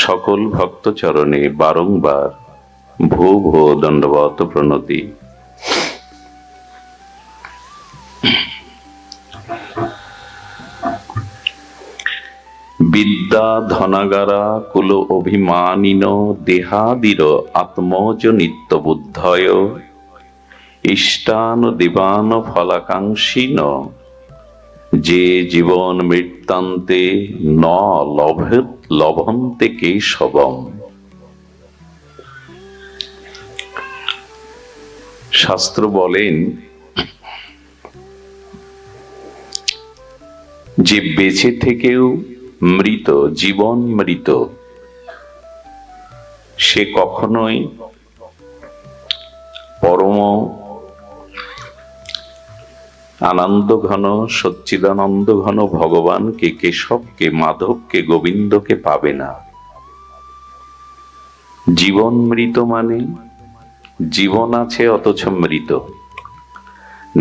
সকল ভক্ত চরণে বারংবার ভূ ভূ দণ্ডবত প্রণতি। বিদ্যা ধনাগারা কুল অভিমানিন দেহাদির আত্মজ নিত্য বুদ্ধয় ইষ্টান দিবান ফলাকাঙ্ক্ষীন যে জীবন মৃত্যান্তে ন লভন্তে কেশবম। শাস্ত্র বলেন যে বেঁচে থেকেও মৃত, জীবন মৃত, সে কখনোই পরম আনন্দ ঘন সচ্চিদানন্দ ঘন ভগবানকে, কেশবকে, মাধবকে, গোবিন্দকে পাবে না। জীবন মৃত মানে জীবন আছে অথচ মৃত,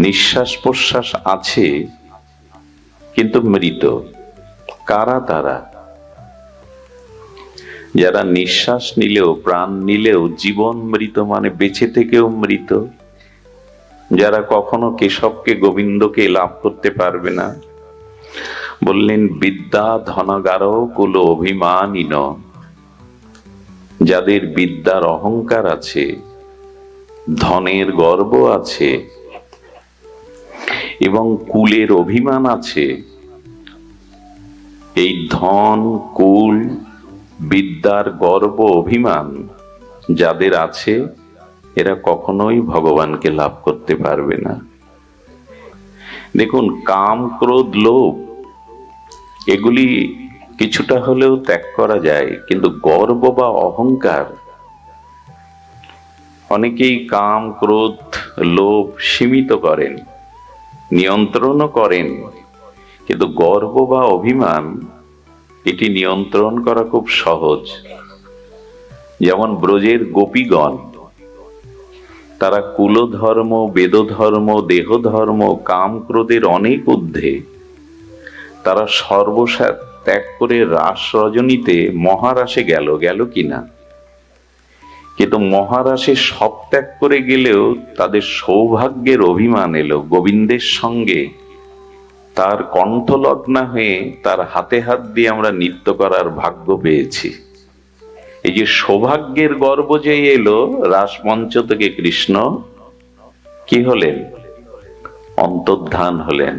নিঃশ্বাস প্রশ্বাস আছে কিন্তু মৃত। কারা তারা? যারা নিঃশ্বাস নিলেও, প্রাণ নিলেও জীবন মৃত মানে বেঁচে থেকেও মৃত, যারা কখনো কেশবকে, গোবিন্দকে লাভ করতে পারবে না। বললেন বিদ্যা ধনাগার কুল অভিমানিন, যাদের বিদ্যার অহংকার আছে, ধনের গর্ব আছে এবং কুলের অভিমান আছে, এই ধন, কুল, বিদ্যার গর্ব, অভিমান যাদের আছে, এরা কখনোই ভগবানকে লাভ করতে পারবে না। দেখুন, কাম, ক্রোধ, লোভ এগুলি কিছুটা হলেও ত্যাগ করা যায়, কিন্তু গর্ব বা অহংকার, অনেকেই কাম, ক্রোধ, লোভ সীমিত করেন, নিয়ন্ত্রণও করেন, কিন্তু গর্ব বা অভিমান এটি নিয়ন্ত্রণ করা খুব সহজ। যেমন ব্রজের গোপীগণ, তারা কুলধর্ম, বেদধর্ম, দেহধর্ম, কাম, ক্রোধের অনেক ঊর্ধ্বে, তারা সর্বস্ব ত্যাগ করে রাস রজনীতে মহারাসে গেল কিনা? কিন্তু মহারাসে সব ত্যাগ করে গেলেও তাদের সৌভাগ্যের অভিমান এলো, গোবিন্দের সঙ্গে তার কণ্ঠলগ্না হয়ে তার হাতে হাত দিয়ে আমরা নৃত্য করার ভাগ্য পেয়েছি। এই যে সৌভাগ্যের গর্ব যে এলো, রাসমঞ্চ থেকে কৃষ্ণ কি হলেন? অন্তর্ধান হলেন।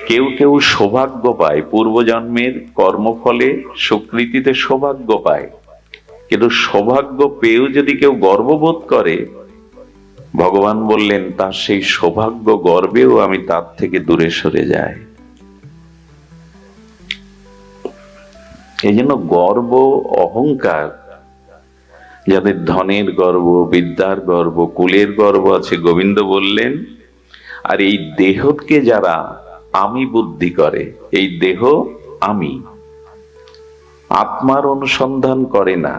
কেউ কেউ সৌভাগ্য পায়, পূর্বজন্মের কর্মফলে সুকৃতিতে সৌভাগ্য পায়, কিন্তু সৌভাগ্য পেয়েও যদি কেউ গর্ববোধ করে, ভগবান বললেন তার সেই সৌভাগ্য গর্বেও আমি তার থেকে দূরে সরে যাই। এই জন্য গর্ব, অহংকার, যাদের ধনের গর্ব, বিদ্যার গর্ব, কুলের গর্ব আছে, গোবিন্দ বললেন, আর এই দেহকে যারা আমি বুদ্ধি করে, এই দেহ আমি, আত্মার অনুসন্ধান করে না,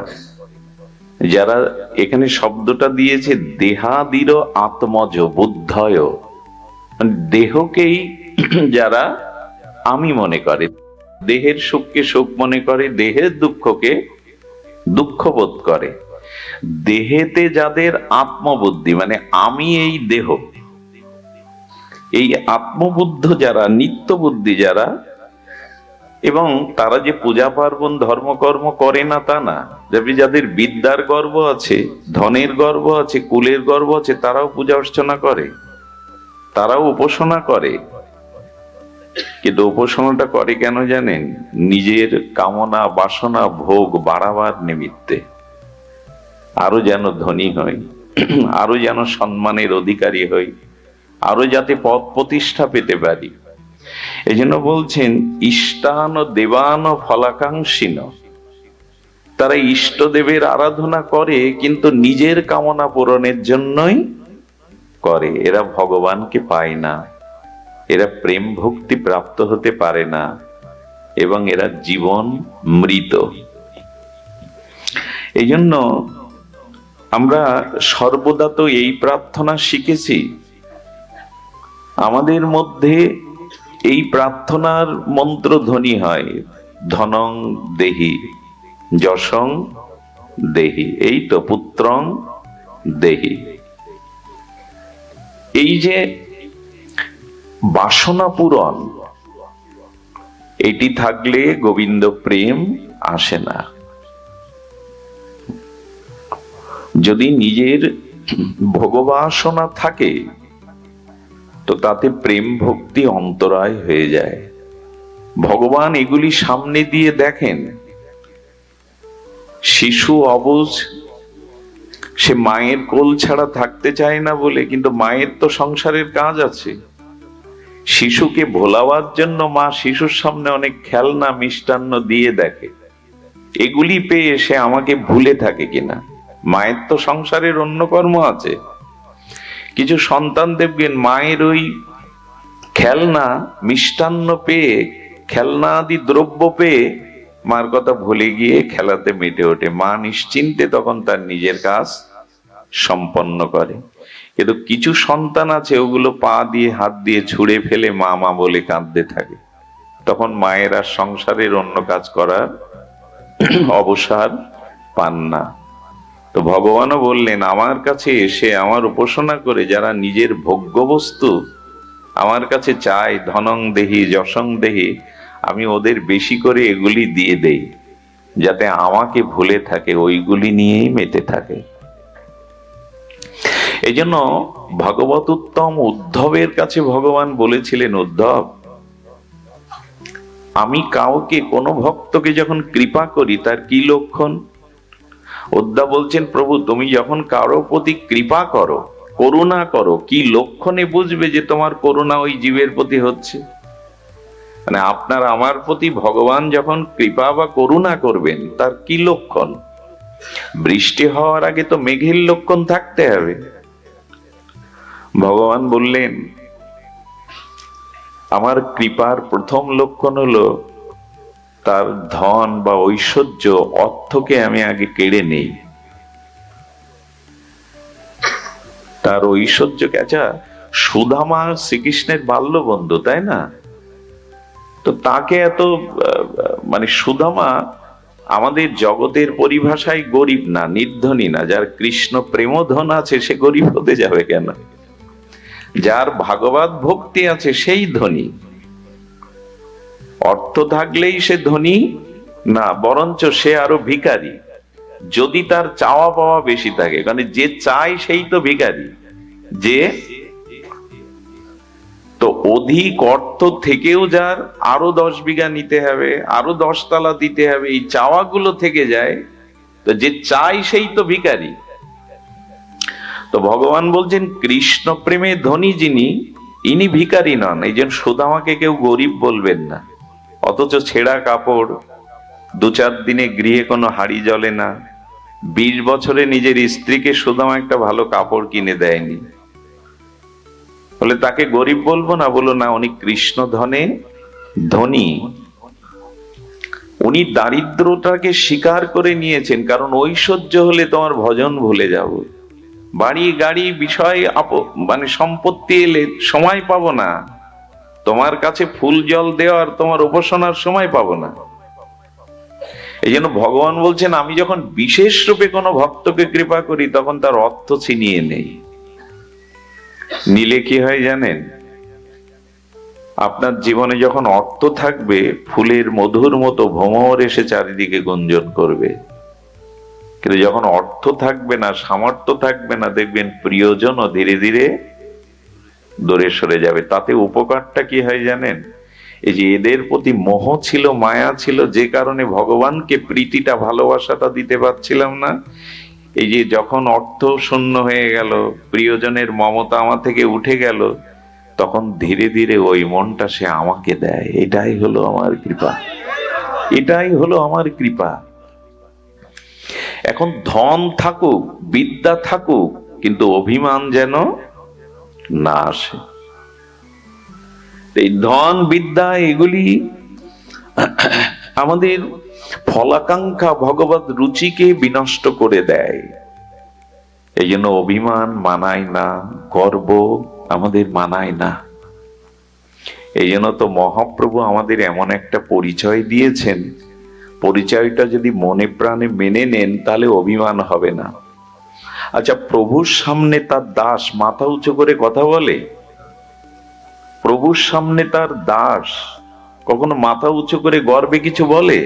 যারা, এখানে শব্দটা দিয়েছে দেহাদির আত্মজ বুদ্ধয়, দেহকেই যারা আমি মনে করে, দেহের সুখকে সুখ মনে করে, দেহের দুঃখকে দুঃখ বোধ করে, দেহেতে যাদের আত্মবুদ্ধি মানে আমি এই দেহ, এই আত্মবুদ্ধ যারা, নিত্যবুদ্ধি যারা, এবং তারা যে পূজা পার্বণ ধর্মকর্ম করে না তা না, যাদের বিদ্যার গর্ব আছে, ধনের গর্ব আছে, কুলের গর্ব আছে, তারাও পূজা অর্চনা করে, তারাও উপাসনা করে। কিন্তু উপাসনাটা করে কেন জানেন? নিজের কামনা, বাসনা, ভোগ বাড়াবার নিমিত্তে, আরো যেন ধনী হই, আরো যেন সম্মানের অধিকারী হই, আরো যাতে পদ প্রতিষ্ঠা পেতে পারি। এই জন্য বলছেন ইষ্টান দেবান ফলাকাঙ্ক্ষীন, তারা ইষ্টদেবের আরাধনা করে কিন্তু নিজের কামনা পূরণের জন্যই করে। এরা ভগবানকে পায় না, এরা প্রেম ভক্তি প্রাপ্ত হতে পারে না, এবং এরা জীবন মৃত। এই জন্য আমরা সর্বদা তো এই প্রার্থনা শিখেছি, আমাদের মধ্যে এই প্রার্থনার মন্ত্র ধ্বনি হয়, ধনং দেহি, যশং দেহি, এই তো পুত্রং দেহি। এই যে বাসনা পূরণ, এটি থাকলে গোবিন্দ প্রেম আসে না। যদি নিজের ভোগবাসনা থাকে তো তাতে প্রেম ভক্তি অন্তরায় হয়ে যায়। ভগবান এগুলি সামনে দিয়ে দেখেন। শিশু অবুঝ, সে মায়ের কোল ছাড়া থাকতে চায় না বলে, কিন্তু মায়ের তো সংসারের কাজ আছে। শিশুকে ভোলাবার জন্য মা শিশুর সামনে অনেক খেলনা মিষ্টান্ন দিয়ে দেখে, এগুলি পেয়ে সে আমাকে ভুলে থাকে কিনা। মায়ের তো সংসারের অন্য কর্ম আছে। কিছু সন্তান দেখবেন মায়ের ওই খেলনা মিষ্টান্ন পেয়ে, খেলনা আদি দ্রব্য পেয়ে মার কথা ভুলে গিয়ে খেলাতে মেতে ওঠে। মা নিশ্চিন্তে তখন তার নিজের কাজ সম্পন্ন করে। কিন্তু কিছু সন্তান আছে ওগুলো পা দিয়ে হাত দিয়ে ছুঁড়ে ফেলে মা মা বলে কাঁদতে থাকে। তখন মায়ের আর সংসারের অন্য কাজ করার অবসর পান না। তো ভগবানও বললেন, আমার কাছে এসে আমার উপাসনা করে যারা নিজের ভোগ্য বস্তু আমার কাছে চায়, ধনং দেহি যশং দেহি, আমি ওদের বেশি করে এগুলি দিয়ে দেই, যাতে আমাকে ভুলে থাকে, ওইগুলি নিয়েই মেতে থাকে। এই জন্য ভগবত উত্তম উদ্ধবের কাছে ভগবান বলেছিলেন, উদ্ধব, আমি কাউকে, কোন ভক্তকে যখন কৃপা করি তার কি লক্ষণ? উদ্ধব বলছেন, প্রভু তুমি যখন কারো প্রতি কৃপা করো, করুণা করো, কি লক্ষণে বুঝবে যে তোমার করুণা ওই জীবের প্রতি হচ্ছে? মানে আপনার আমার প্রতি ভগবান যখন কৃপা বা করুণা করবেন তার কি লক্ষণ? বৃষ্টি হওয়ার আগে তো মেঘের লক্ষণ থাকতে হবে। ভগবান বললেন, আমার কৃপার প্রথম লক্ষণ হলো তার ধন বা ঐশ্বর্য, অর্থকে আমি আগে কেড়ে নেই। তার ঐশ্বর্যকে, আচ্ছা সুদামা শ্রীকৃষ্ণের বাল্য বন্ধু, তাই না? তো তাকে এত মানে সুদামা আমাদের জগতের পরিভাষায় গরিব না, নির্ধনী না। যার কৃষ্ণ প্রেমধন আছে সে গরিব হতে যাবে কেন? যার ভাগবত ভক্তি আছে সেই ধনী। অর্থ থাকলেই সে ধনী না, বরঞ্চ সে আরো ভিখারি, যদি তার চাওয়া পাওয়া বেশি থাকে। কারণ যে চায় সেই তো ভিখারি। যে তো অধিক অর্থ থেকেও যার আরো 10 বিঘা নিতে হবে, আরো 10 তলা দিতে হবে, এই চাওয়াগুলো থেকে যায়, তো যে চাই সেই তো ভিখারি। তো ভগবান বলছেন, কৃষ্ণ প্রেমে ধনী যিনি, ইনি ভিখারি নন। এই জন্য সুদামাকে কেউ গরিব বলবেন না। অথচ ছেঁড়া কাপড়, 2-4 দিনে গৃহে কোনো হাড়ি জ্বলে না, 20 বছরে নিজের স্ত্রীকে সুদামা একটা ভালো কাপড় কিনে দেয়নি, বলে তাকে গরিব বলবো না? বলো না, উনি কৃষ্ণ ধনে ধনী। উনি দারিদ্রটাকে স্বীকার করে নিয়েছেন, কারণ ঐশ্বর্য হলে তোমার ভজন ভুলে যাব, বাড়ি গাড়ি বিষয় মানে সম্পত্তি এলে সময় পাবো না, তোমার কাছে ফুল জল দেওয়ার, তোমার উপাসনার সময় পাবো না। এই জন্য ভগবান বলছেন, আমি যখন বিশেষ রূপে কোনো ভক্তকে কৃপা করি তখন তার অর্থ ছিনিয়ে নেই। নিলে কি হয় জানেন? আপনার জীবনে যখন অর্থ থাকবে, ফুলের মধুর মতো ভ্রমর এসে চারিদিকে গুঞ্জন করবে। কিন্তু যখন অর্থ থাকবে না, সামর্থ্য থাকবে না, দেখবেন প্রিয়জনও ধীরে ধীরে দূরে সরে যাবে। তাতে উপকারটা কি হয় জানেন? এই যে এদের প্রতি মোহ ছিল, মায়া ছিল, যে কারণে ভগবানকে প্রীতিটা, ভালোবাসাটা দিতে পারছিলাম না। এই যে যখন অর্থ শূন্য হয়ে গেল, প্রিয়জনের মমতা আমার থেকে উঠে গেল, তখন ধীরে ধীরে ওই মনটা সে আমাকে দেয়। এটাই হলো আমার কৃপা, এটাই হলো আমার কৃপা। এখন ধন থাকুক, বিদ্যা থাকুক, কিন্তু অভিমান যেন না আসে। এই ধন বিদ্যা এগুলি আমাদের ফলাকাঙ্ক্ষা, ভগবত রুচিকে বিনষ্ট করে দেয়। এই জন্য অভিমান মানায় না, গর্ব আমাদের মানায় না। এই জন্য তো মহাপ্রভু আমাদের এমন একটা পরিচয় দিয়েছেন, পরিচয়টা যদি মনে প্রাণে মেনে নেন তাহলে অভিমান হবে না। আচ্ছা, প্রভুর সামনে তার দাস মাথা উঁচু করে কথা বলে? প্রভুর সামনে তার দাস কখনো মাথা উঁচু করে গর্বে কিছু বলে?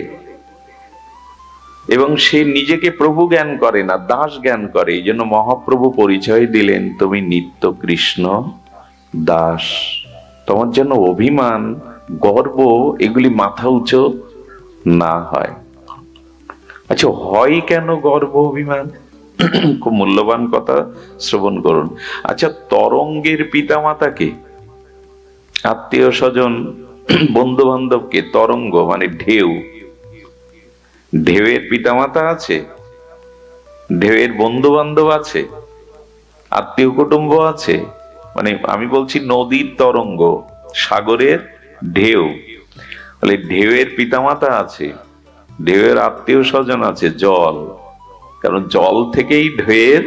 এবং সে নিজেকে প্রভু জ্ঞান করে না, দাস জ্ঞান করে। এই জন্য মহাপ্রভু পরিচয় দিলেন, তুমি নিত্য কৃষ্ণ দাস। তোমার যেন অভিমান, গর্ব এগুলি মাথা উঁচু না হয়। আচ্ছা, হয় কেন গর্ব অভিমান? খুব মূল্যবান কথা, শ্রবণ করুন। আচ্ছা, তরঙ্গের পিতামাতাকে, আত্মীয় স্বজন, বন্ধু বান্ধবকে, তরঙ্গ মানে ঢেউ, ঢেউয়ের পিতামাতা আছে, ঢেউয়ের বন্ধু বান্ধব আছে, আত্মীয় কুটুম্ব আছে। মানে আমি বলছি নদীর তরঙ্গ, সাগরের ঢেউ, বলে ঢেউয়ের পিতামাতা আছে, ঢেউয়ের আত্মীয় স্বজন আছে, জল। কারণ জল থেকেই ঢেউয়ের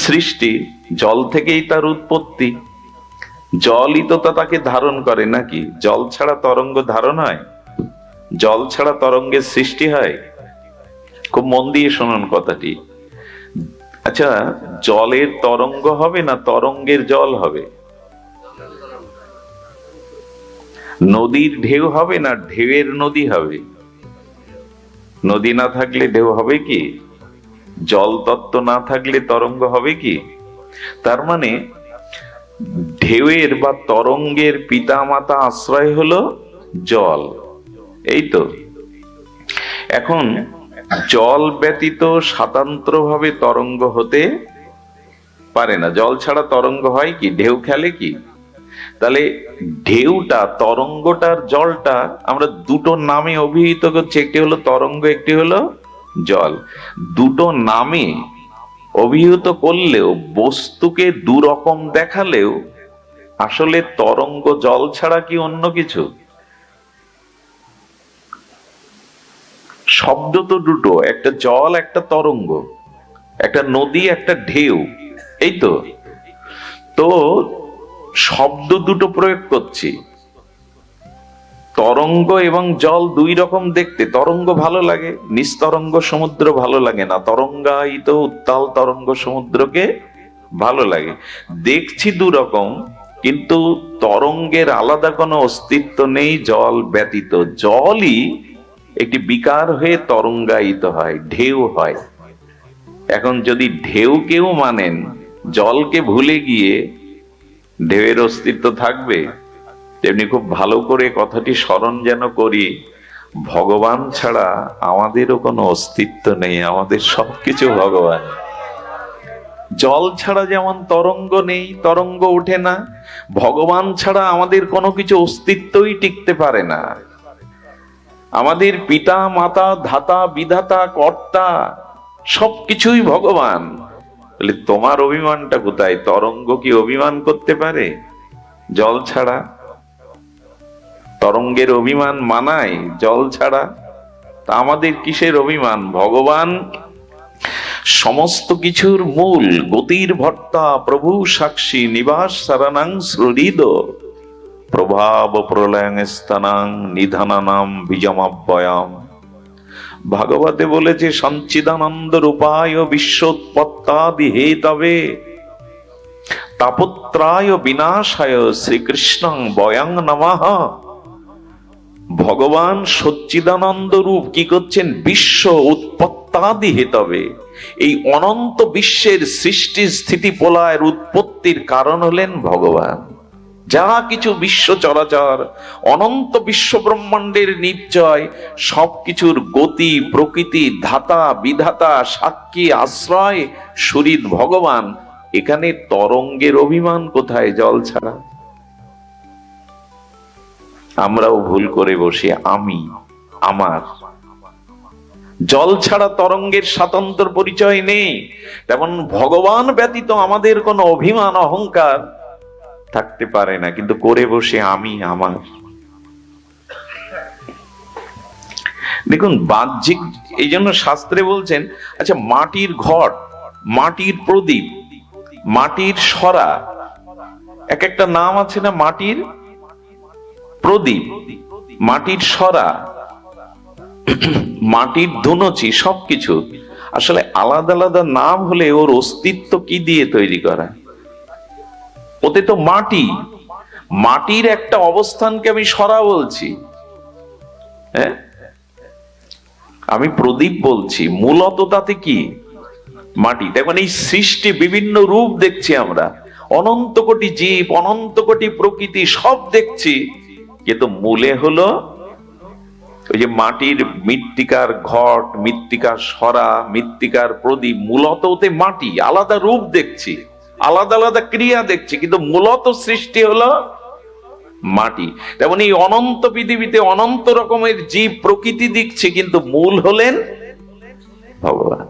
সৃষ্টি, জল থেকেই তার উৎপত্তি। জলই তো তাকে ধারণ করে নাকি? জল ছাড়া তরঙ্গ ধারণ হয়? জল ছাড়া তরঙ্গের সৃষ্টি হয়? খুব মন দিয়ে শুনুন কথাটি। আচ্ছা, জলের তরঙ্গ হবে না তরঙ্গের জল হবে? নদীর ঢেউ হবে না ঢেউয়ের নদী হবে? নদী না থাকলে ঢেউ হবে কি? জল তত্ত্ব না থাকলে তরঙ্গ হবে কি? তার মানে ঢেউয়ের বা তরঙ্গের পিতামাতা আশ্রয় হলো জল, এই তো। এখন জল ব্যতীত স্বতন্ত্রভাবে তরঙ্গ হতে পারে না। জল ছাড়া তরঙ্গ হয় কি? ঢেউ খেলে কি? তাহলে ঢেউটা, তরঙ্গটার জলটা আমরা দুটো নামে অভিহিত করছি, একটি হলো তরঙ্গ, একটি হলো জল। দুটো নামে অভিহিত করলেও, বস্তুকে দুরকম দেখালেও, আসলে তরঙ্গ জল ছাড়া কি অন্য কিছু? শব্দ তো দুটো, একটা জল, একটা তরঙ্গ, একটা নদী, একটা ঢেউ, এই তো। তো শব্দ দুটো প্রয়োগ করছি। তরঙ্গ এবং জল দুই রকম দেখতে। তরঙ্গ ভালো লাগে, নিস্তরঙ্গ সমুদ্র ভালো লাগে না। তরঙ্গায়িত উত্তাল তরঙ্গ সমুদ্রকে ভালো লাগে। দেখছি দু রকম, কিন্তু তরঙ্গের আলাদা কোনো অস্তিত্ব নেই জল ব্যতীত। জলই একটি বিকার হয়ে তরঙ্গায়িত হয়, ঢেউ হয়। এখন যদি ঢেউকেও মানেন, জলকে ভুলে গিয়ে ঢেউয়ের অস্তিত্ব থাকবে? তেমনি খুব ভালো করে কথাটি স্মরণ যেন করি, ভগবান ছাড়া আমাদেরও কোনো অস্তিত্ব নেই, আমাদের সবকিছু ভগবান। জল ছাড়া যেমন তরঙ্গ নেই, তরঙ্গ ওঠে না, ভগবান ছাড়া আমাদের কোনো কিছু অস্তিত্বই টিকতে পারে না। আমাদের পিতা মাতা ধাতা বিধাতা কর্তা সবকিছুই ভগবান। বলে তোমার অভিমানটা কোথায়? তরঙ্গ কি অভিমান করতে পারে জল ছাড়া? তরঙ্গের অভিমান মানায় জল ছাড়া? তা আমাদের কিসের অভিমান? ভগবান সমস্ত কিছুর মূল, গতির ভর্তা, প্রভু সাক্ষী, নিবাস সারানাং শ্রুহৃদ, প্রভাব প্রলয়ং স্থানাং নিধানানাম বীজমাব্যয়াম। ভাগবতে বলেছে সঞ্চিদানন্দ রূপায় বিশ্বোৎপত্তাদি হেতবে তাপত্রায় বিনাশায় শ্রীকৃষ্ণং বয়ং নমঃ। ভগবান সচ্চিদানন্দ রূপ কি করছেন? বিশ্ব উৎপত্তাদি হেতবে, এই অনন্ত বিশ্বের সৃষ্টি স্থিতি প্রলয়ের উৎপত্তির কারণ হলেন ভগবান। যা কিছু বিশ্ব চরাচর, অনন্ত বিশ্ব ব্রহ্মাণ্ডের নিশ্চয়, সবকিছুর গতি, প্রকৃতি, ধাতা বিধাতা, সাক্ষী, আশ্রয় সুহৃদ ভগবান। এখানে তরঙ্গের অভিমান কোথায় জল ছাড়া? আমরাও ভুল করে বসি, আমি, আমার। জল ছাড়া তরঙ্গের স্বতন্ত্র পরিচয় নেই, তেমন ভগবান ব্যতীত আমাদের কোনো অভিমান অহংকার থাকতে পারে না, কিন্তু করে বসে আমি, আমার। দেখুন, বাহ্যিক, এই জন্য শাস্ত্রে বলছেন, আচ্ছা মাটির ঘট, মাটির প্রদীপ, মাটির সরা, এক একটা নাম আছে না? মাটির প্রদীপ, মাটির সরা, মাটির ধুনুচি, সবকিছু আসলে আলাদা আলাদা নাম হলে ওর অস্তিত্ব কি দিয়ে তৈরি করা? ওতে তো মাটি, মাটির একটা অবস্থানকে আমি সরা বলছি। হ্যাঁ, আমি প্রদীপ বলছি, মূলত তাতে কি মাটি। দেখুন এই সৃষ্টি বিভিন্ন রূপ দেখছি আমরা, অনন্ত কোটি জীব, অনন্ত কোটি প্রকৃতি সব দেখছি, কিন্তু মূলে হলো ওই যে মাটির মৃত্তিকার ঘট, মৃত্তিকার সরা, মৃত্তিকার প্রদীপ, মূলত ওতে মাটি। আলাদা রূপ দেখছি, আলাদা আলাদা ক্রিয়া দেখছি, কিন্তু মূলত সৃষ্টি হলো মাটি। তেমন এই অনন্ত পৃথিবীতে অনন্ত রকমের জীব প্রকৃতি দেখছি, কিন্তু মূল হলেন ভগবান।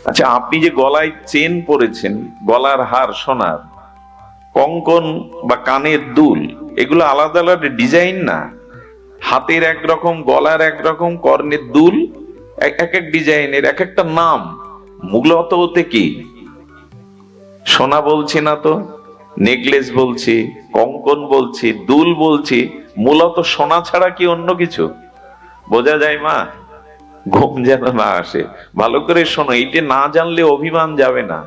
আচ্ছা, আপনি যে গলায় চেন পরেছেন, গলার হার সোনার, কঙ্কন বা কানের দুল, এগুলো আলাদা আলাদা ডিজাইন না? হাতের একরকম, গলার একরকম, কর্ণের দুল এক এক ডিজাইনের, এক একটা নাম। মূলত ওতে কি সোনা বলছি না তো, নেকলেস বলছি, কঙ্কন বলছি, দুল বলছি, মূলত সোনা ছাড়া কি অন্য কিছু বোঝা যায়? মা, ঘুম যেন না আসে, ভালো করে শোনো। এইটা না জানলে অভিমান যাবে না,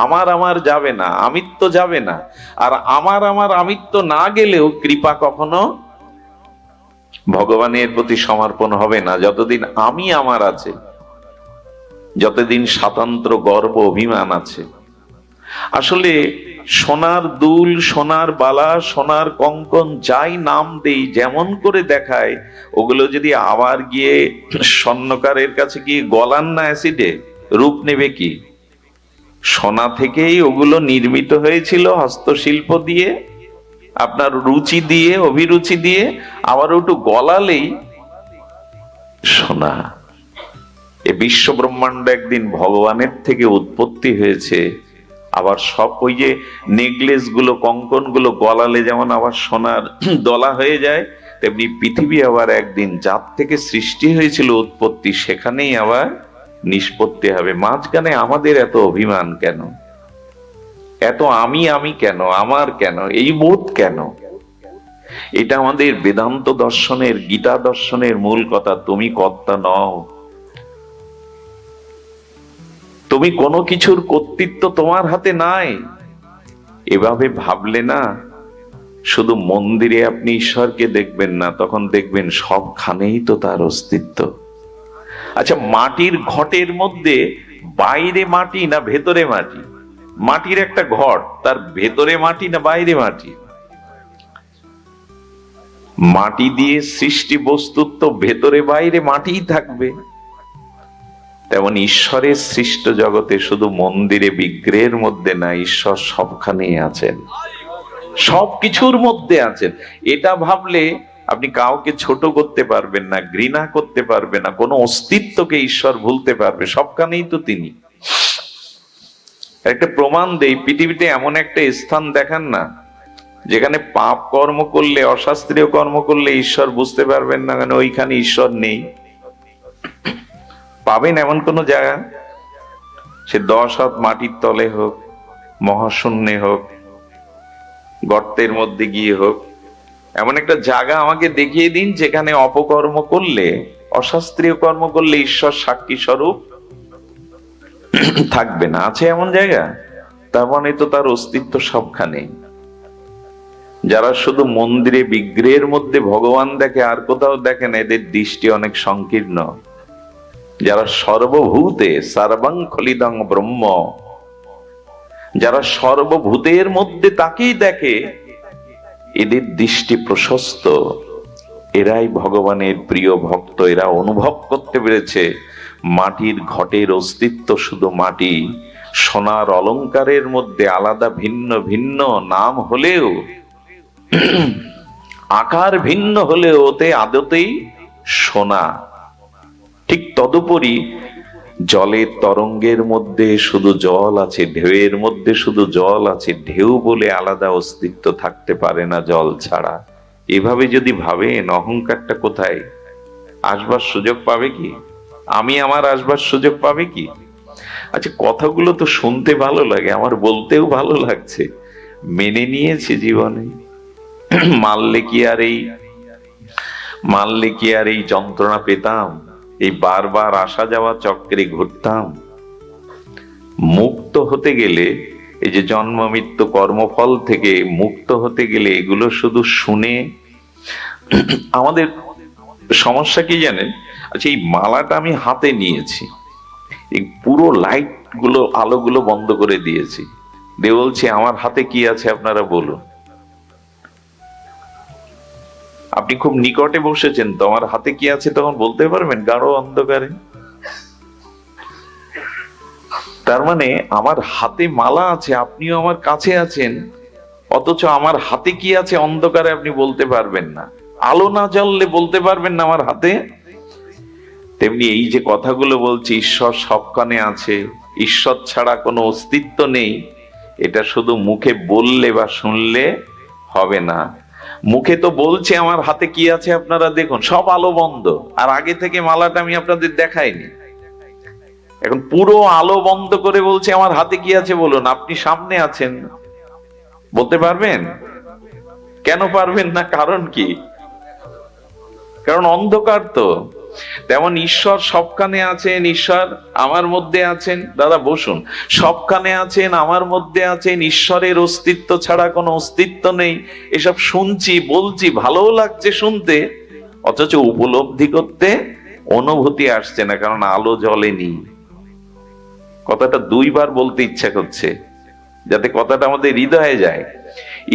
আমার আমার যাবে না, আমিত্ব যাবে না। আর আমার আমার আমিত্ব না গেলেও কৃপা কখনো ভগবানের প্রতি সমর্পণ হবে না। যতদিন আমি আমার আছে, যতদিন স্বাতন্ত্র গর্ব অভিমান আছে। আসলে সোনার দুল, সোনার বালা, সোনার কঙ্কন, যাই নাম দেই, যেমন করে দেখায়, ওগুলো যদি আবার গিয়ে স্বর্ণকারের কাছে গিয়ে গলান না অ্যাসিডে, রূপ নেবে কি? সোনা থেকেই ওগুলো নির্মিত হয়েছিল, হস্তশিল্প দিয়ে, আপনার রুচি দিয়ে, অভিরুচি দিয়ে, আবার একটু গলালেই সোনা। এ বিশ্ব ব্রহ্মাণ্ড একদিন ভগবানের থেকে উৎপত্তি হয়েছে। আবার সব ওই যে নেকলেস গুলো, কঙ্কন গুলো গলালে যেমন আবার সোনার দলা হয়ে যায়, তেমনি পৃথিবী আবার একদিন যার থেকে সৃষ্টি হয়েছিল উৎপত্তি, সেখানেই আবার নিষ্পত্তি হবে। মাঝখানে আমাদের এত অভিমান কেন? এত আমি আমি কেন? আমার কেন? এই বোধ কেন? এটা আমাদের বেদান্ত দর্শনের, গীতা দর্শনের মূল কথা। তুমি কর্তা নও, তুমি কোনো কিছুর কর্তৃত্ব তোমার হাতে নাই। এভাবে ভাবলে না, শুধু মন্দিরে আপনি ঈশ্বরকে দেখবেন না, তখন দেখবেন সবখানেই তো তার অস্তিত্ব। আচ্ছা, মাটির ঘটের মধ্যে বাইরে মাটি না ভেতরে মাটি? মাটির একটা ঘট, তার ভেতরে মাটি না বাইরে মাটি? মাটি দিয়ে সৃষ্টি বস্তুত্ব, ভেতরে বাইরে মাটিই থাকবে। তেমন ঈশ্বরের সৃষ্ট জগতে শুধু মন্দিরে বিগ্রহের মধ্যে না, ঈশ্বর সবখানেই আছেন, সবকিছুর মধ্যে আছেন। এটা ভাবলে আপনি কাউকে ছোট করতে পারবেন না, ঘৃণা করতে পারবেন না, কোনো অস্তিত্বকে ঈশ্বর ভুলতে পারবে? সবখানেই তো তিনি। একটা প্রমাণ দেই, পৃথিবীতে এমন একটা স্থান দেখান না যেখানে পাপ কর্ম করলে, অশাস্ত্রীয় কর্ম করলে ঈশ্বর বুঝতে পারবেন না, কেন ওইখানে ঈশ্বর নেই। পাবেন এমন কোন জায়গা? সে 10 হাত মাটির তলে হোক, মহাশূন্যে হোক, গর্তের মধ্যে গিয়ে হোক, এমন একটা জায়গা আমাকে দেখিয়ে দিন যেখানে অপকর্ম করলে, অশাস্ত্রীয় কর্ম করলে ঈশ্বর সাক্ষী স্বরূপ থাকবে না। আছে এমন জায়গা? তার মানে তো তার অস্তিত্ব সবখানে। যারা শুধু মন্দিরে বিগ্রহের মধ্যে ভগবান দেখে, আর কোথাও দেখে না, এদের দৃষ্টি অনেক সংকীর্ণ। যারা সর্বভূতে সর্বং খলিদং ব্রহ্ম, যারা সর্বভূতের মধ্যে তাকেই দেখে, এদের দৃষ্টি প্রশস্ত, এরাই ভগবানের প্রিয় ভক্ত। এরা অনুভব করতে পেরেছে মাটির ঘটের অস্তিত্ব শুধু মাটি। সোনার অলংকারের মধ্যে আলাদা ভিন্ন ভিন্ন নাম হলেও, আকার ভিন্ন হলেও ওতে আদতেই সোনা। ঠিক তদুপরি জলের তরঙ্গের মধ্যে শুধু জল আছে, ঢেউয়ের মধ্যে শুধু জল আছে, ঢেউ বলে আলাদা অস্তিত্ব থাকতে পারে না জল ছাড়া। এভাবে যদি ভাবেন, অহংকারটা কোথায় আসবার সুযোগ পাবে কি? আমি আমার আসবার সুযোগ পাবে কি? আচ্ছা, কথাগুলো তো শুনতে ভালো লাগে, আমার বলতেও ভালো লাগছে, মেনে নিয়েছি জীবনে। মানলে কি আর এই মানলে কি আর এই যন্ত্রণা পেতাম? এই বারবার আসা যাওয়া চক্রে ঘুরতাম? মুক্ত হতে গেলে, এই যে জন্ম মৃত্যু কর্মফল থেকে মুক্ত হতে গেলে এগুলো শুধু শুনে আমাদের সমস্যা কি জানেন? আচ্ছা, এই মালাটা আমি হাতে নিয়েছি, এই পুরো লাইট গুলো আলোগুলো বন্ধ করে দিয়েছি, দিয়ে বলছি আমার হাতে কি আছে আপনারা বলুন। আপনি খুব নিকটে বসেছেন তো, আমার হাতে কি আছে তখন বলতে পারবেন? গাঢ় অন্ধকারে। তার মানে আমার হাতে মালা আছে, আপনিও আমার কাছে আছেন, অথচ আমার হাতে কি আছে অন্ধকারে আপনি বলতে পারবেন না। আলো না জ্বললে বলতে পারবেন না আমার হাতে। তেমনি এই যে কথাগুলো বলছি, ঈশ্বর সবখানে আছে, ঈশ্বর ছাড়া কোনো অস্তিত্ব নেই, এটা শুধু মুখে বললে বা শুনলে হবে না। মুখে তো বলছে আমার হাতে কি আছে আপনারা দেখুন, সব আলো বন্ধ, আর আগে থেকে মালাটা আমি আপনাদের দেখাইনি। এখন পুরো আলো বন্ধ করে বলছে আমার হাতে কি আছে বলুন। আপনি সামনে আছেন, বলতে পারবেন? কেন পারবেন না? কারণ কি? কারণ অন্ধকার তো। তেমন ঈশ্বর সবখানে আছেন, ঈশ্বর আমার মধ্যে আছেন। দাদা বসুন। সবখানে আছেন, আমার মধ্যে আছেন, ঈশ্বরের অস্তিত্ব ছাড়া কোনো অস্তিত্ব নেই, এসব শুনছি, বলছি, ভালোও লাগছে শুনতে, অথচ উপলব্ধি করতে অনুভূতি আসছে না, কারণ আলো জ্বলেনি। কথাটা দুইবার বলতে ইচ্ছা করছে যাতে কথাটা আমাদের হৃদয়ে যায়।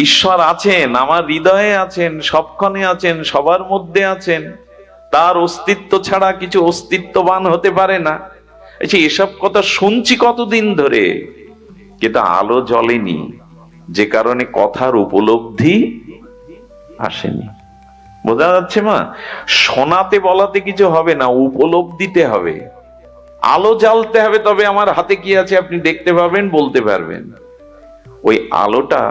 ঈশ্বর আছেন, আমার হৃদয়ে আছেন, সবখানে আছেন, সবার মধ্যে আছেন, তার অস্তিত্ব ছাড়া কিছু অস্তিত্ববান হতে পারে না। এসব কথা শুনছি কতদিন ধরে, কিন্তু আলো জ্বলেনি, যে কারণে কথার উপলব্ধি আসেনি। বোঝা যাচ্ছে মা? শোনাতে বলাতে কিছু হবে না, উপলব্ধিতে হবে। আলো জ্বালতে হবে, তবে আমার হাতে কি আছে আপনি দেখতে পাবেন, বলতে পারবেন। ওই আলোটা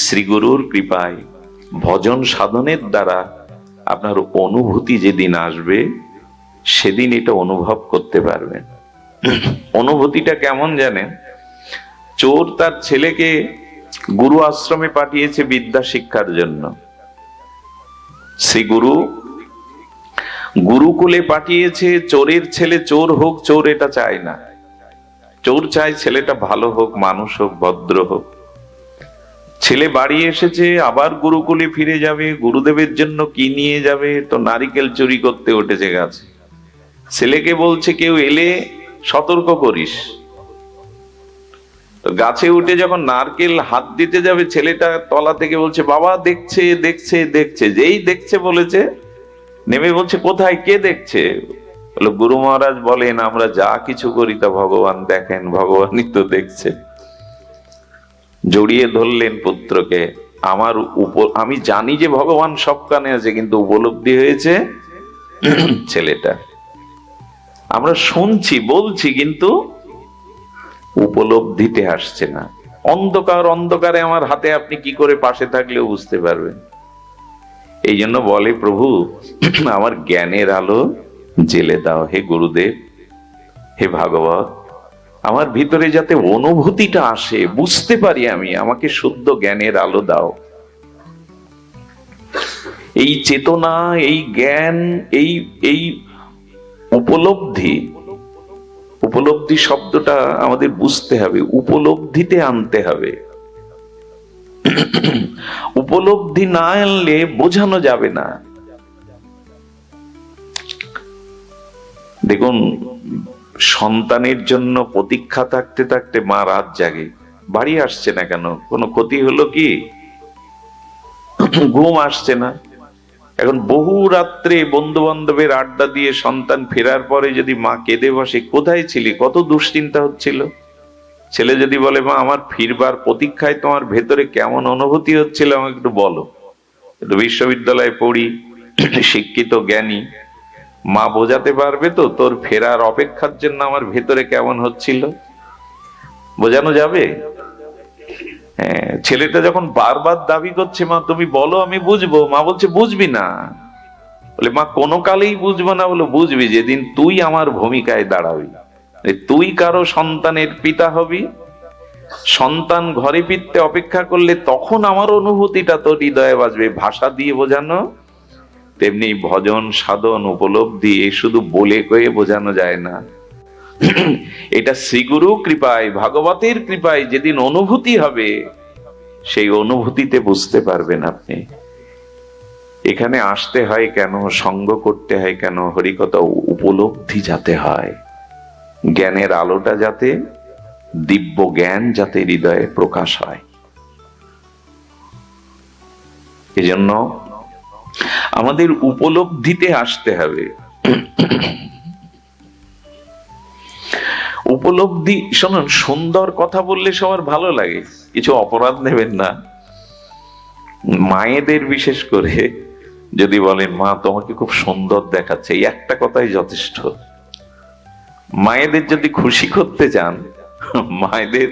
শ্রীগুরুর কৃপায় ভজন সাধনের দ্বারা আপনার অনুভূতি যেদিন আসবে, সেদিন এটা অনুভব করতে পারবেন। অনুভূতিটা কেমন জানেন? চোর তার ছেলেকে গুরু আশ্রমে পাঠিয়েছে বিদ্যা শিক্ষার জন্য। শ্রী গুরু গুরুকুলে পাঠিয়েছে। চোরের ছেলে চোর হোক, চোর এটা চায় না। চোর চায় ছেলেটা ভালো হোক, মানুষ হোক, ভদ্র হোক। ছেলে বাড়ি এসেছে, আবার গুরুকুলে ফিরে যাবে, গুরুদেবের জন্য কি নিয়ে যাবে, তো নারিকেল চুরি করতে উঠেছে গাছে। ছেলেকে বলছে কেউ এলে সতর্ক করিস। তো গাছে উঠে যখন নারকেল হাত দিতে যাবে, ছেলেটা তলা থেকে বলছে বাবা দেখছে দেখছে দেখছে। যেই দেখছে বলেছে, নেমে বলছে কোথায়, কে দেখছে? বলে গুরু মহারাজ বলেন আমরা যা কিছু করি তা ভগবান দেখেন, ভগবানই তো দেখছে। জড়িয়ে ধরলেন পুত্রকে। আমি জানি যে ভগবান সব কানে আছে, কিন্তু উপলব্ধি হয়েছে ছেলেটা। আমরা শুনছি, বলছি, কিন্তু উপলব্ধিতে আসছে না। অন্ধকার, অন্ধকারে আমার হাতে আপনি কি করে পাশে থাকলেও বুঝতে পারবেন। এই জন্য বলে প্রভু আমার জ্ঞানের আলো জেলে দাও, হে গুরুদেব, হে ভাগবত, আমার ভিতরে যাতে অনুভূতিটা আসে, বুঝতে পারি আমি, আমাকে শুদ্ধ জ্ঞানের আলো দাও। এই চেতনা, এই জ্ঞান, এই এই উপলব্ধি, উপলব্ধি শব্দটা আমাদের বুঝতে হবে, উপলব্ধিতে আনতে হবে। উপলব্ধি না আনলে বোঝানো যাবে না। দেখুন, সন্তানের জন্য প্রতীক্ষা থাকতে থাকতে মা রাত জাগে, বাড়ি আসছে না কেন, কোনো ক্ষতি হলো কি? ঘুম আসছে না। এখন বহু রাত্রে বন্ধু বান্ধবের আড্ডা দিয়ে সন্তান ফেরার পরে যদি মা কেঁদে বসে, কোথায় ছিলি, কত দুশ্চিন্তা হচ্ছিল। ছেলে যদি বলে মা আমার ফিরবার প্রতীক্ষায় তোমার ভেতরে কেমন অনুভূতি হচ্ছিল আমাকে একটু বলো, একটু বিশ্ববিদ্যালয়ে পড়ি, শিক্ষিত জ্ঞানী, মা বোঝাতে পারবে তো তোর ফেরার অপেক্ষার জন্য আমার ভেতরে কেমন হচ্ছিল? বোঝানো যাবে? হ্যাঁ। ছেলেটা যখন বারবার দাবি করছে মা তুমি বলো আমি বুঝবো, মা বলছে বুঝবি না। বলে মা কোনো কালেই বুঝবো না। বলে বুঝবি যেদিন তুই আমার ভূমিকায় দাঁড়াবি, তুই কারো সন্তানের পিতা হবি, সন্তান ঘরে ফিরতে অপেক্ষা করলে তখন আমার অনুভূতিটা তোর হৃদয়ে বাজবে। ভাষা দিয়ে বোঝানো তেমনি ভজন সাধন উপলব্ধি এ শুধু বলে কয়ে বোঝানো যায় না। এটা শ্রীগুরু কৃপায়, ভাগবতের কৃপায় যেদিন অনুভূতি হবে, সেই অনুভূতিতে বুঝতে পারবেন আপনি এখানে আসতে হয় কেন, সঙ্গ করতে হয় কেন, হরিকথা উপলব্ধি যাতে হয়, জ্ঞানের আলোটা যাতে, দিব্য জ্ঞান যাতে হৃদয়ে প্রকাশ হয়। এজন্য আমাদের উপলব্ধিতে আসতে হবে। উপলব্ধি, শুনুন, সুন্দর কথা বললে সবার ভালো লাগে, কিছু অপরাধ নেবেন না। মায়েদের বিশেষ করে যদি বলেন মা তোমাকে খুব সুন্দর দেখাচ্ছে, এই একটা কথাই যথেষ্ট। মায়েদের যদি খুশি করতে চান, মায়েদের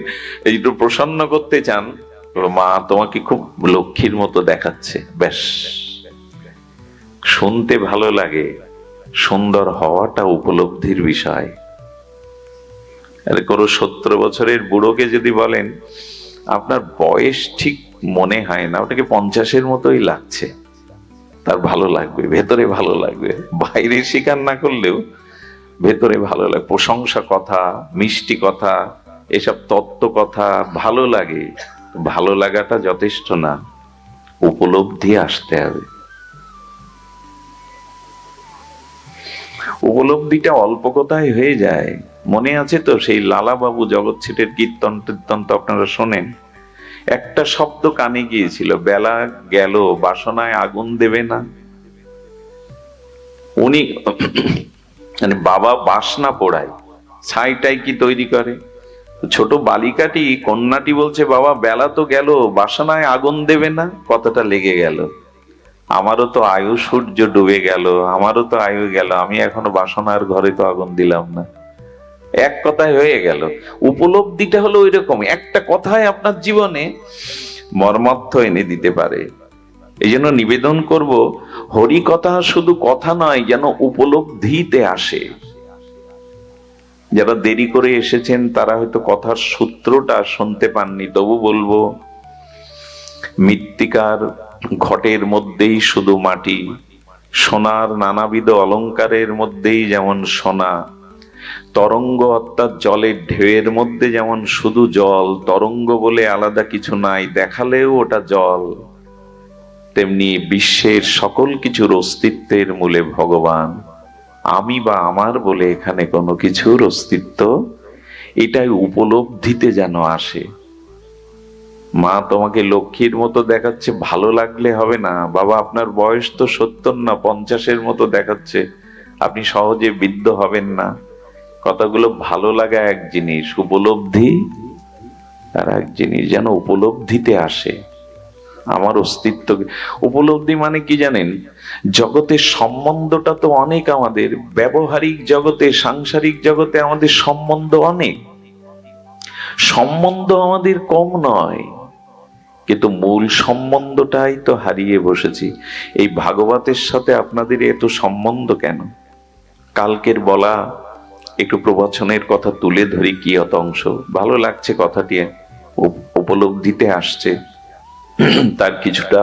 একটু প্রসন্ন করতে চান, মা তোমাকে খুব লক্ষ্মীর মতো দেখাচ্ছে, ব্যাস। শুনতে ভালো লাগে, সুন্দর হওয়াটা উপলব্ধির বিষয়। আরে কোনো 70 বছরের বুড়োকে যদি বলেন আপনার বয়স ঠিক মনে হয় না, ওটাকে 50-এর মতোই লাগছে, তার ভালো লাগবে, ভেতরে ভালো লাগবে, বাইরে স্বীকার না করলেও ভেতরে ভালো লাগে। প্রশংসা কথা, মিষ্টি কথা, এসব তত্ত্ব কথা ভালো লাগে, ভালো লাগাটা যথেষ্ট না, উপলব্ধি আসতে হবে। উপলব্ধিটা অল্প কথায় হয়ে যায়। মনে আছে তো সেই লালা বাবু জগৎ ছিটের কীর্তন টীর্তন তো আপনারা শোনেন। একটা শব্দ কানে গিয়েছিল, বেলা গেল বাসনায় আগুন দেবে না। উনি মানে বাবা বাসনা পোড়ায়, ছাইটাই কি তৈরি করে, ছোট বালিকাটি, কন্যাটি বলছে বাবা বেলা তো গেল বাসনায় আগুন দেবে না। কথাটা লেগে গেল, আমারও তো আয়ু সূর্য ডুবে গেল, আমারও তো আয়ু গেল, আমি এখনো বাসনার ঘরে তো আগুন দিলাম না। এক কথায় হয়ে গেল। উপলব্ধিটা হলো ওই রকম, একটা কথায় আপনার জীবনে মর্মার্থ এনে দিতে পারে। এই জন্য নিবেদন করব, হরি কথা শুধু কথা নয়, যেন উপলব্ধিতে আসে। যারা দেরি করে এসেছেন তারা হয়তো কথার সূত্রটা শুনতে পাননি, তবু বলবো, মৃত্তিকার ঘটের মধ্যেই শুধু মাটি, সোনার নানাবিধ অলংকারের মধ্যেই যেমন সোনা, তরঙ্গ অর্থাৎ জলের ঢেউয়ের মধ্যে যেমন শুধু জল, তরঙ্গ বলে আলাদা কিছু নাই, দেখালেও ওটা জল, তেমনি বিশ্বের সকল কিছুর অস্তিত্বের মূলে ভগবান। আমি বা আমার বলে এখানে কোনো কিছুর অস্তিত্ব, এটাই উপলব্ধিতে যেন আসে। মা তোমাকে লক্ষ্মীর মতো দেখাচ্ছে, ভালো লাগলে হবে না। বাবা আপনার বয়স তো 70 না 50-এর মতো দেখাচ্ছে, আপনি সহজে বিদ্ধ হবেন না। কথাগুলো ভালো লাগা এক জিনিস, উপলব্ধি আর এক জিনিস, যেন উপলব্ধিতে আসে আমার অস্তিত্ব। উপলব্ধি মানে কি জানেন, জগতের সম্বন্ধটা তো অনেক, আমাদের ব্যবহারিক জগতে, সাংসারিক জগতে আমাদের সম্বন্ধ অনেক, সম্বন্ধ আমাদের কম নয়, কিন্তু মূল সম্বন্ধটাই তো হারিয়ে বসেছি। এই ভাগবতের সাথে আপনাদের এত সম্বন্ধ কেন? কালকের বলা একটু প্রবচনের কথা তুলে ধরি, কি অত অংশ ভালো লাগছে, কথাটি উপলব্ধিতে আসছে, তার কিছুটা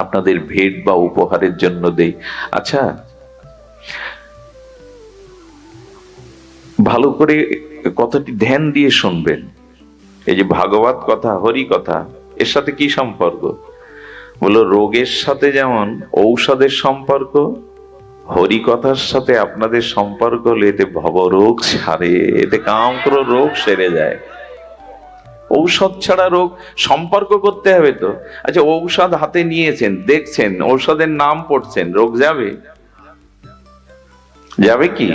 আপনাদের ভেট বা উপহারের জন্য দেই। আচ্ছা, ভালো করে কথাটি ধ্যান দিয়ে শুনবেন। এই যে ভাগবত কথা, হরি কথা, এর সাথে কি সম্পর্ক? বলো, রোগের সাথে যেমন ঔষধের সম্পর্ক, হরি কথার সাথে আপনাদের সম্পর্ক হলে এতে ভবরোগ সারে, এতে কামক্র রোগ সেরে যায়। ঔষধ ছাড়া রোগ, সম্পর্ক করতে হবে তো। আচ্ছা, ঔষধ হাতে নিয়েছেন, দেখছেন, ঔষধের নাম পড়ছেন, রোগ যাবে? যাবে কি?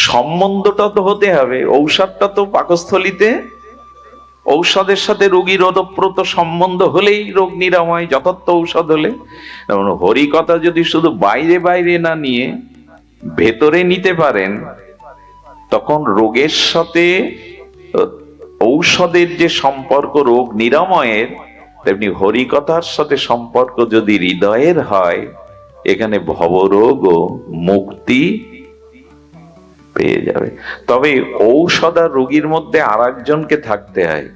সম্বন্ধটা তো হতে হবে। ঔষধটা তো পাকস্থলিতে, ঔষধের সাথে রোগীর ওতপ্রোত সম্বন্ধ হলেই রোগ নিরাময়, যথার্থ ঔষধ হলে। হরি কথা যদি শুধু বাইরে বাইরে না নিয়ে ভেতরে নিতে পারেন, তখন রোগের সাথে ঔষধের যে সম্পর্ক রোগ নিরাময়ের, তেমনি হরিকথার সাথে সম্পর্ক যদি হৃদয়ের হয়, এখানে ভবরোগ ও মুক্তি পেয়ে যাবে। তবে ঔষধ আর রোগীর মধ্যে আর একজনকে থাকতে হয়।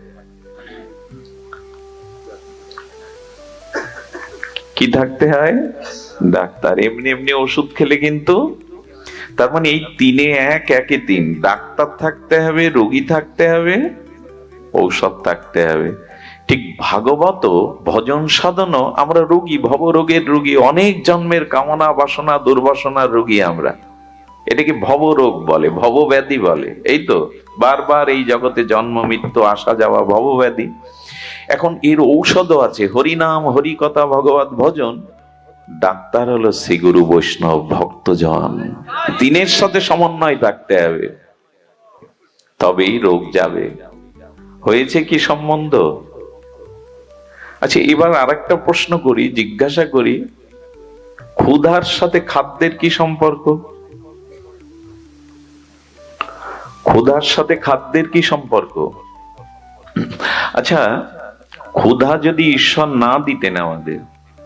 কি থাকতে হয়? ডাক্তার এমনি এমনি ওষুধ খেলে কিন্তু, তার মানে এই তিনে এক, একে তিন। ডাক্তার থাকতে হবে, রোগী থাকতে হবে, ঔষধ থাকতে হবে। ঠিক ভাগবত ভজন সাধনও আমরা রোগী, ভবরোগের রোগী, অনেক জন্মের কামনা বাসনা দুর্বাসনার রোগী আমরা। এটাকে ভবরোগ বলে, ভবব্যাধি বলে। এই তো বারবার এই জগতে জন্ম মৃত্যু আসা যাওয়া ভবব্যাধি। এখন এর ঔষধও আছে, হরিনাম হরি কথা ভগবত ভজন। ডাক্তার হলো শ্রী গুরু বৈষ্ণব ভক্তজন, দিনের সাথে সমন্বয় থাকতে হবে, তবেই রোগ যাবে। হয়েছে কি সম্বন্ধ? আচ্ছা, এবার আরেকটা প্রশ্ন করি, জিজ্ঞাসা করি, ক্ষুধার সাথে খাদ্যের কি সম্পর্ক? ক্ষুধার সাথে খাদ্যের কি সম্পর্ক? আচ্ছা, ক্ষুধা যদি ঈশ্বর না দিতেন আমাদের,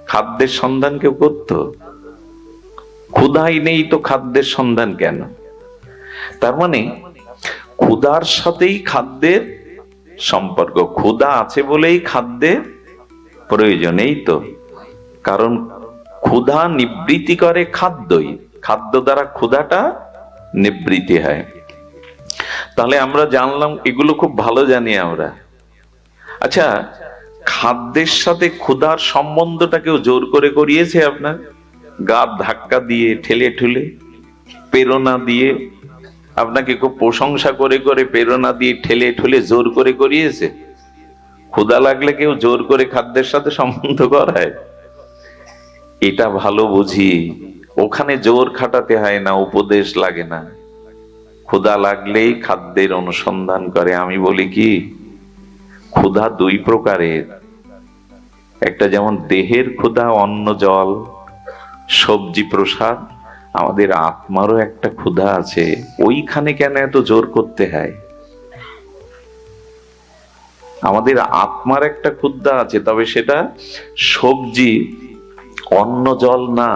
খাদ্যের সন্ধান কেউ করত? ক্ষুধাই নেই তো খাদ্যের সন্ধান কেন? তার মানে ক্ষুধার সাথেই খাদ্যের সম্পর্ক। ক্ষুধা আছে বলেই খাদ্যের প্রয়োজন, এই তো। কারণ ক্ষুধা নিবৃত্তি করে খাদ্যই, খাদ্য দ্বারা ক্ষুধাটা নিবৃত্তি হয়। তাহলে আমরা জানলাম, এগুলো খুব ভালো জানি আমরা। আচ্ছা, খাদ্যের সাথে ক্ষুধার সম্বন্ধটা কেউ জোর করে করিয়েছে আপনার? গা ধাক্কা দিয়ে, ঠেলে ঠুলে, প্রেরণা দিয়ে, আপনাকে খুব প্রশংসা করে করে প্রেরণা দিয়ে ঠেলে ঠুলে জোর করে করিয়েছে? ক্ষুধা লাগলে কেউ জোর করে খাদ্যের সাথে সম্বন্ধ করায়? এটা ভালো বুঝি, ওখানে জোর খাটাতে হয় না, উপদেশ লাগে না। ক্ষুধা লাগলেই খাদ্যের অনুসন্ধান করে। আমি বলি কি, ক্ষুধা দুই প্রকারের। একটা যেমন দেহের ক্ষুধা, অন্ন জল সবজি প্রসাদ, আমাদের আত্মারও একটা ক্ষুধা আছে। ওইখানে কেন এত জোর করতে হয়? আমাদের আত্মার একটা ক্ষুধা আছে, তবে সেটা সবজি অন্ন জল না।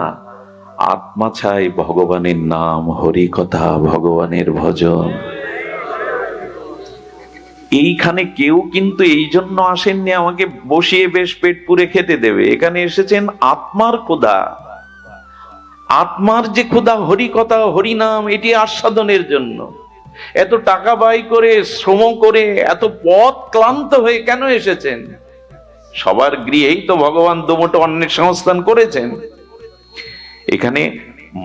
আত্মা চাই ভগবানের নাম, হরি কথা, ভগবানের ভজন। এইখানে কেউ কিন্তু এই জন্য আসেননি আমাকে বসিয়ে বেশ পেট পুরে খেতে দেবে। এখানে এসেছেন আত্মার ক্ষুধা। আত্মার যে ক্ষুধা, হরি কথা হরি নাম, এটি আস্বাদনের জন্য। এত টাকা ব্যয় করে, শ্রম করে, এত পথ ক্লান্ত হয়ে কেন এসেছেন? সবার গৃহেই তো ভগবান দুমুঠো অন্নের সংস্থান করেছেন। এখানে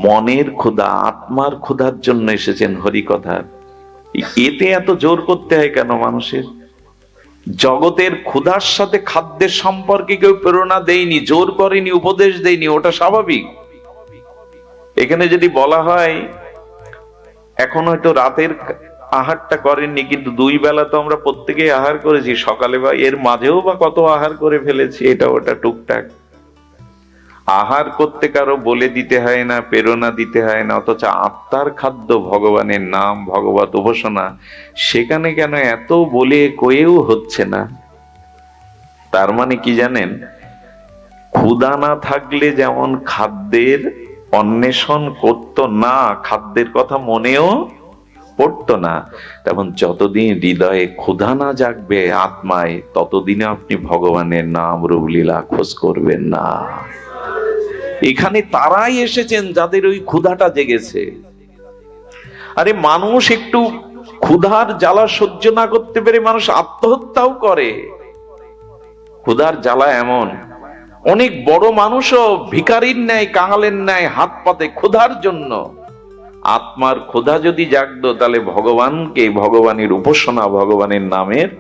মনের ক্ষুধা, আত্মার ক্ষুধার জন্য এসেছেন হরি কথার। এতে এত জোর করতে হয় কেন মানুষের? জগতের ক্ষুধার সাথে খাদ্যের সম্পর্কে কেউ প্রেরণা দেয়নি, জোর করেনি, উপদেশ দেয়নি, ওটা স্বাভাবিক। এখানে যদি বলা হয়, এখন হয়তো রাতের আহারটা করেননি, কিন্তু দুই বেলা তো আমরা প্রত্যেকেই আহার করেছি, সকালে বা এর মাঝেও বা কত আহার করে ফেলেছি, এটা ওটা টুকটাক। আহার করতে কারো বলে দিতে হয় না, প্রেরণা দিতে হয় না, অথচ আত্মার খাদ্য ভগবানের নাম, ভগবত উপাসনা, সেখানে কেন এত বলে কয়েও হচ্ছে না? তার মানে কি জানেন, ক্ষুধা না থাকলে যেমন খাদ্যের অন্বেষণ করতো না, খাদ্যের কথা মনেও পড়তো না, তেমন যতদিন হৃদয়ে ক্ষুধা না জাগবে আত্মায়, ততদিনে আপনি ভগবানের নাম রূপ লীলা খোঁজ করবেন না। এখানে তারাই এসেছেন যাদের ওই ক্ষুধাটা জেগেছে। আরে মানুষ একটু ক্ষুধার জ্বালা সহ্য না করতে পেরে মানুষ আত্মহত্যাও করে। ক্ষুধার জ্বালা এমন, অনেক বড় মানুষও ভিখারির ন্যায়, কাঙালের ন্যায় হাত পাতে ক্ষুধার জন্য। আত্মার ক্ষুধা যদি জাগতো, তাহলে ভগবানকে, ভগবানের উপাসনা, ভগবানের নামের,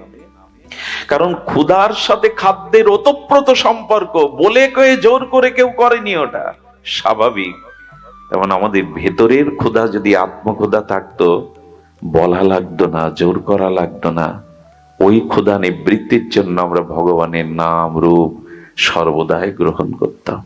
কারণ ক্ষুধার সাথে খাদ্যের ওতপ্রোত সম্পর্ক, বলে কয়ে জোর করে কেউ করেনি, ওটা স্বাভাবিক। যেমন আমাদের ভেতরের ক্ষুধা যদি আত্মক্ষুধা থাকতো, বলা লাগতো না, জোর করা লাগতো না। ওই ক্ষুধা নিবৃত্তির জন্য আমরা ভগবানের নাম রূপ সর্বদাই গ্রহণ করতাম।